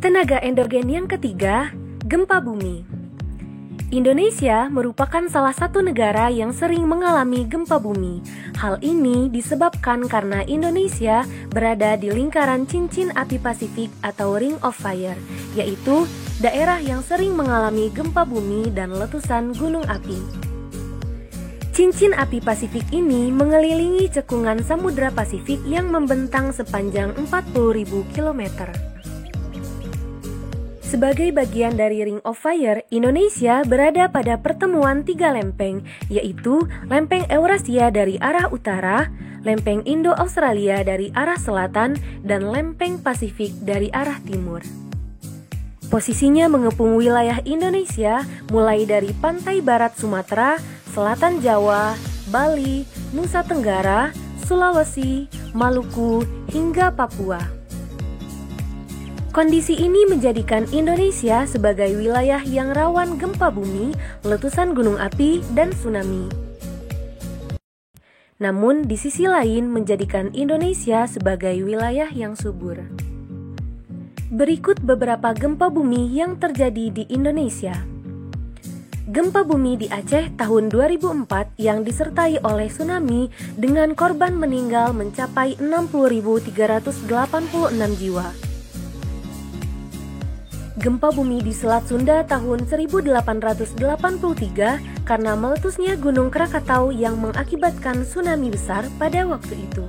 Tenaga endogen yang ketiga, gempa bumi. Indonesia merupakan salah satu negara yang sering mengalami gempa bumi. Hal ini disebabkan karena Indonesia berada di lingkaran cincin api Pasifik atau Ring of Fire, yaitu daerah yang sering mengalami gempa bumi dan letusan gunung api. Cincin api Pasifik ini mengelilingi cekungan Samudra Pasifik yang membentang sepanjang 40.000 km. Sebagai bagian dari Ring of Fire, Indonesia berada pada pertemuan tiga lempeng, yaitu lempeng Eurasia dari arah utara, lempeng Indo-Australia dari arah selatan, dan lempeng Pasifik dari arah timur. Posisinya mengepung wilayah Indonesia mulai dari pantai barat Sumatera, selatan Jawa, Bali, Nusa Tenggara, Sulawesi, Maluku, hingga Papua. Kondisi ini menjadikan Indonesia sebagai wilayah yang rawan gempa bumi, letusan gunung api, dan tsunami. Namun, di sisi lain menjadikan Indonesia sebagai wilayah yang subur. Berikut beberapa gempa bumi yang terjadi di Indonesia. Gempa bumi di Aceh tahun 2004 yang disertai oleh tsunami dengan korban meninggal mencapai 60.386 jiwa. Gempa bumi di Selat Sunda tahun 1883 karena meletusnya Gunung Krakatau yang mengakibatkan tsunami besar pada waktu itu.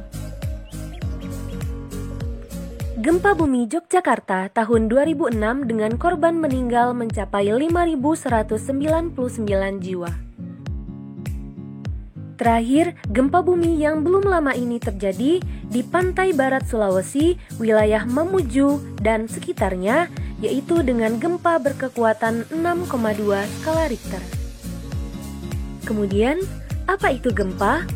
Gempa bumi Yogyakarta tahun 2006 dengan korban meninggal mencapai 5.199 jiwa. Terakhir, gempa bumi yang belum lama ini terjadi di pantai barat Sulawesi, wilayah Mamuju dan sekitarnya, yaitu dengan gempa berkekuatan 6,2 skala Richter. Kemudian, apa itu gempa?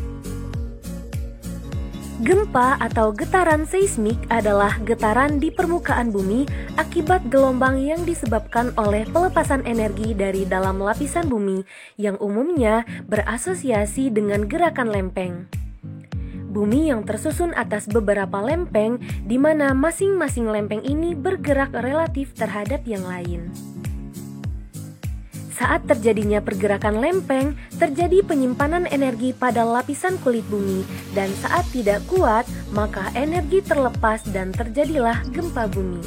Gempa atau getaran seismik adalah getaran di permukaan bumi akibat gelombang yang disebabkan oleh pelepasan energi dari dalam lapisan bumi yang umumnya berasosiasi dengan gerakan lempeng. Bumi yang tersusun atas beberapa lempeng di mana masing-masing lempeng ini bergerak relatif terhadap yang lain. Saat terjadinya pergerakan lempeng, terjadi penyimpanan energi pada lapisan kulit bumi, dan saat tidak kuat, maka energi terlepas dan terjadilah gempa bumi.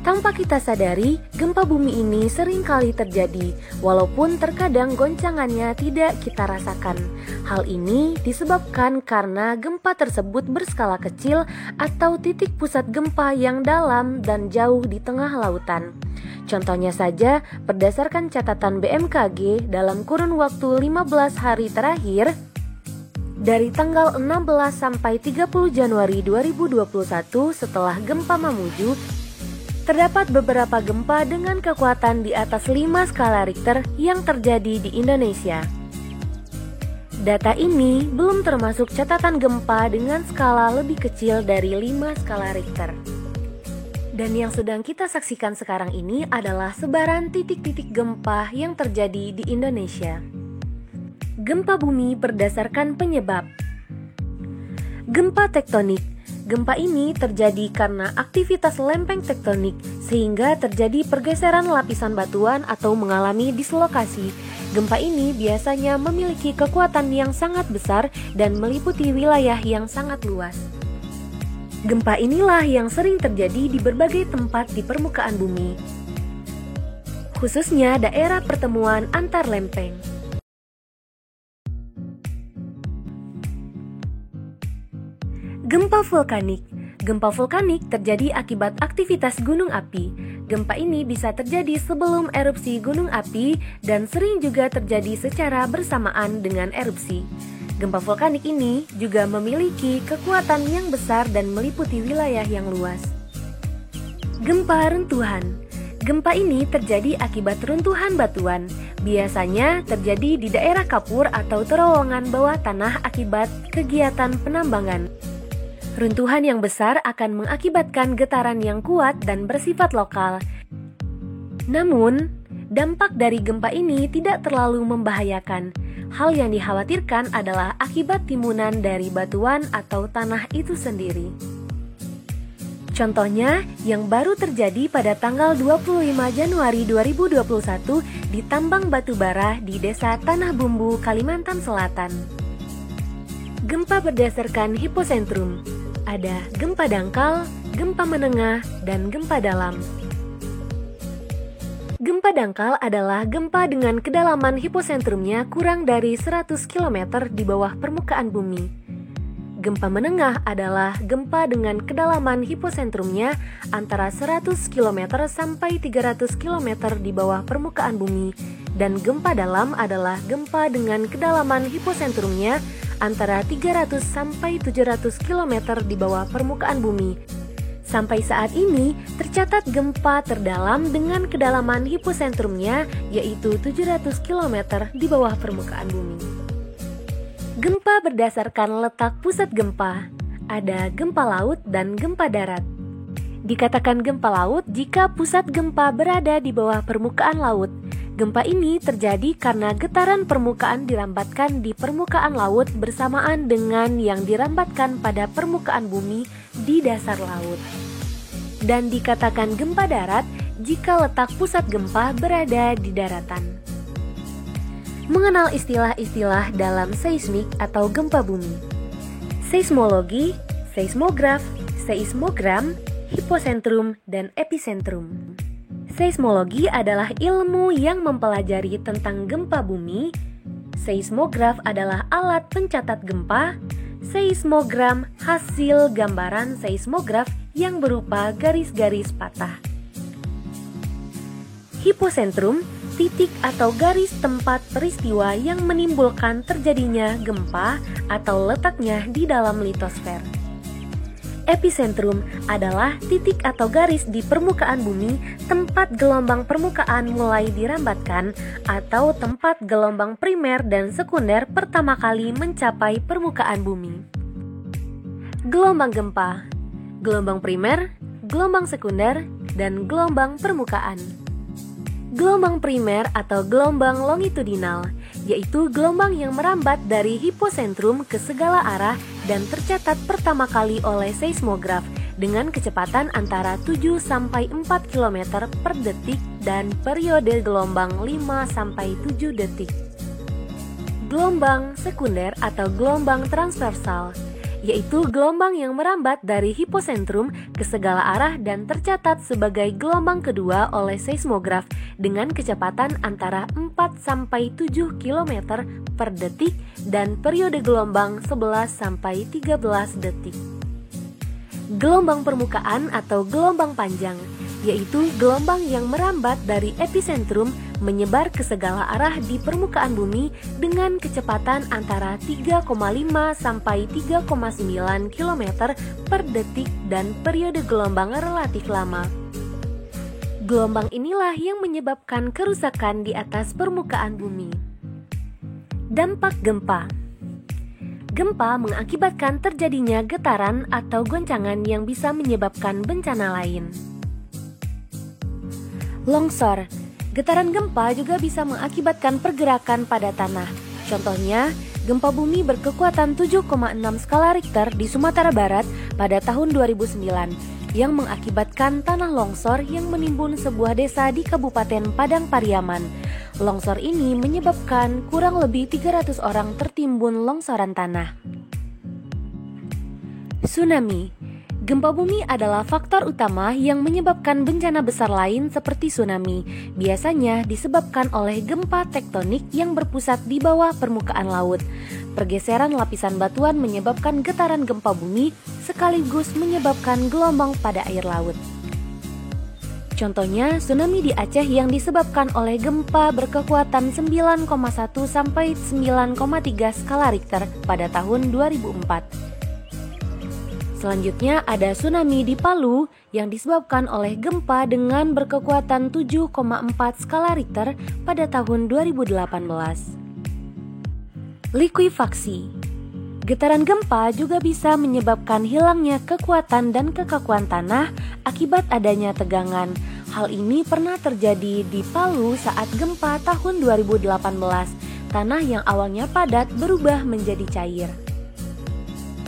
Tanpa kita sadari, gempa bumi ini sering kali terjadi, walaupun terkadang goncangannya tidak kita rasakan. Hal ini disebabkan karena gempa tersebut berskala kecil atau titik pusat gempa yang dalam dan jauh di tengah lautan. Contohnya saja, berdasarkan catatan BMKG dalam kurun waktu 15 hari terakhir, dari tanggal 16 sampai 30 Januari 2021 setelah gempa Mamuju, terdapat beberapa gempa dengan kekuatan di atas 5 skala Richter yang terjadi di Indonesia. Data ini belum termasuk catatan gempa dengan skala lebih kecil dari 5 skala Richter. Dan yang sedang kita saksikan sekarang ini adalah sebaran titik-titik gempa yang terjadi di Indonesia. Gempa bumi berdasarkan penyebab. Gempa tektonik. Gempa ini terjadi karena aktivitas lempeng tektonik sehingga terjadi pergeseran lapisan batuan atau mengalami dislokasi. Gempa ini biasanya memiliki kekuatan yang sangat besar dan meliputi wilayah yang sangat luas. Gempa inilah yang sering terjadi di berbagai tempat di permukaan bumi, khususnya daerah pertemuan antar lempeng. Gempa vulkanik. Gempa vulkanik terjadi akibat aktivitas gunung api. Gempa ini bisa terjadi sebelum erupsi gunung api dan sering juga terjadi secara bersamaan dengan erupsi. Gempa vulkanik ini juga memiliki kekuatan yang besar dan meliputi wilayah yang luas. Gempa rentuhan. Gempa ini terjadi akibat runtuhan batuan. Biasanya terjadi di daerah kapur atau terowongan bawah tanah akibat kegiatan penambangan. Runtuhan yang besar akan mengakibatkan getaran yang kuat dan bersifat lokal. Namun, dampak dari gempa ini tidak terlalu membahayakan. Hal yang dikhawatirkan adalah akibat timunan dari batuan atau tanah itu sendiri. Contohnya yang baru terjadi pada tanggal 25 Januari 2021 di tambang batu bara di Desa Tanah Bumbu, Kalimantan Selatan. Gempa berdasarkan hiposentrum. Ada gempa dangkal, gempa menengah, dan gempa dalam. Gempa dangkal adalah gempa dengan kedalaman hiposentrumnya kurang dari 100 km di bawah permukaan bumi. Gempa menengah adalah gempa dengan kedalaman hiposentrumnya antara 100 km sampai 300 km di bawah permukaan bumi. Dan gempa dalam adalah gempa dengan kedalaman hiposentrumnya antara 300 sampai 700 km di bawah permukaan bumi. Sampai saat ini, tercatat gempa terdalam dengan kedalaman hiposentrumnya yaitu 700 km di bawah permukaan bumi. Gempa berdasarkan letak pusat gempa. Ada gempa laut dan gempa darat. Dikatakan gempa laut jika pusat gempa berada di bawah permukaan laut. Gempa ini terjadi karena getaran permukaan dirambatkan di permukaan laut bersamaan dengan yang dirambatkan pada permukaan bumi di dasar laut. Dan dikatakan gempa darat jika letak pusat gempa berada di daratan. Mengenal istilah-istilah dalam seismik atau gempa bumi. Seismologi, seismograf, seismogram, hiposentrum, dan epicentrum. Seismologi adalah ilmu yang mempelajari tentang gempa bumi. Seismograf adalah alat pencatat gempa. Seismogram hasil gambaran seismograf yang berupa garis-garis patah. Hiposentrum, titik atau garis tempat peristiwa yang menimbulkan terjadinya gempa atau letaknya di dalam litosfer. Epicentrum adalah titik atau garis di permukaan bumi tempat gelombang permukaan mulai dirambatkan atau tempat gelombang primer dan sekunder pertama kali mencapai permukaan bumi. Gelombang gempa, gelombang primer, gelombang sekunder, dan gelombang permukaan. Gelombang primer atau gelombang longitudinal, yaitu gelombang yang merambat dari hiposentrum ke segala arah dan tercatat pertama kali oleh seismograf dengan kecepatan antara 7 sampai 4 km per detik dan periode gelombang 5 sampai 7 detik. Gelombang sekunder atau gelombang transversal, yaitu gelombang yang merambat dari hiposentrum ke segala arah dan tercatat sebagai gelombang kedua oleh seismograf dengan kecepatan antara 4 sampai 7 km per detik dan periode gelombang 11 sampai 13 detik. Gelombang permukaan atau gelombang panjang, yaitu gelombang yang merambat dari epicentrum menyebar ke segala arah di permukaan bumi dengan kecepatan antara 3,5 sampai 3,9 km per detik dan periode gelombang relatif lama. Gelombang inilah yang menyebabkan kerusakan di atas permukaan bumi. Dampak gempa. Gempa mengakibatkan terjadinya getaran atau goncangan yang bisa menyebabkan bencana lain. Longsor. Getaran gempa juga bisa mengakibatkan pergerakan pada tanah. Contohnya, gempa bumi berkekuatan 7,6 skala Richter di Sumatera Barat pada tahun 2009 yang mengakibatkan tanah longsor yang menimbun sebuah desa di Kabupaten Padang Pariaman. Longsor ini menyebabkan kurang lebih 300 orang tertimbun longsoran tanah. Tsunami. Gempa bumi adalah faktor utama yang menyebabkan bencana besar lain seperti tsunami. Biasanya disebabkan oleh gempa tektonik yang berpusat di bawah permukaan laut. Pergeseran lapisan batuan menyebabkan getaran gempa bumi sekaligus menyebabkan gelombang pada air laut. Contohnya, tsunami di Aceh yang disebabkan oleh gempa berkekuatan 9,1 sampai 9,3 skala Richter pada tahun 2004. Selanjutnya ada tsunami di Palu yang disebabkan oleh gempa dengan berkekuatan 7,4 skala Richter pada tahun 2018. Likuifaksi. Getaran gempa juga bisa menyebabkan hilangnya kekuatan dan kekakuan tanah akibat adanya tegangan. Hal ini pernah terjadi di Palu saat gempa tahun 2018. Tanah yang awalnya padat berubah menjadi cair.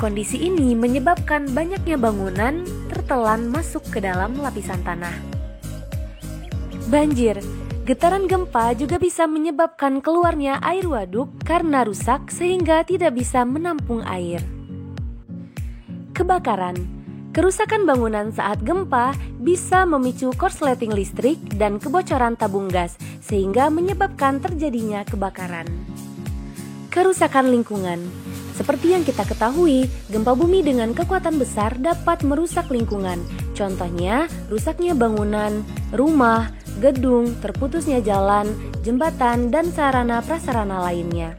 Kondisi ini menyebabkan banyaknya bangunan tertelan masuk ke dalam lapisan tanah. Banjir. Getaran gempa juga bisa menyebabkan keluarnya air waduk karena rusak sehingga tidak bisa menampung air. Kebakaran. Kerusakan bangunan saat gempa bisa memicu korsleting listrik dan kebocoran tabung gas sehingga menyebabkan terjadinya kebakaran. Kerusakan lingkungan. Seperti yang kita ketahui, gempa bumi dengan kekuatan besar dapat merusak lingkungan. Contohnya, rusaknya bangunan, rumah, gedung, terputusnya jalan, jembatan, dan sarana prasarana lainnya.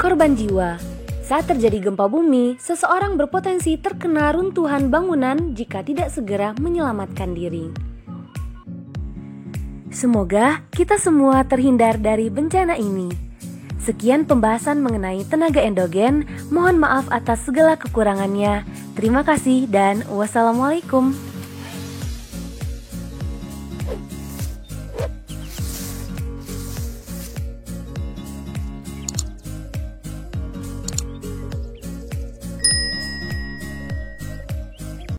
Korban jiwa. Saat terjadi gempa bumi, seseorang berpotensi terkena runtuhan bangunan jika tidak segera menyelamatkan diri. Semoga kita semua terhindar dari bencana ini. Sekian pembahasan mengenai tenaga endogen. Mohon maaf atas segala kekurangannya. Terima kasih dan wassalamualaikum.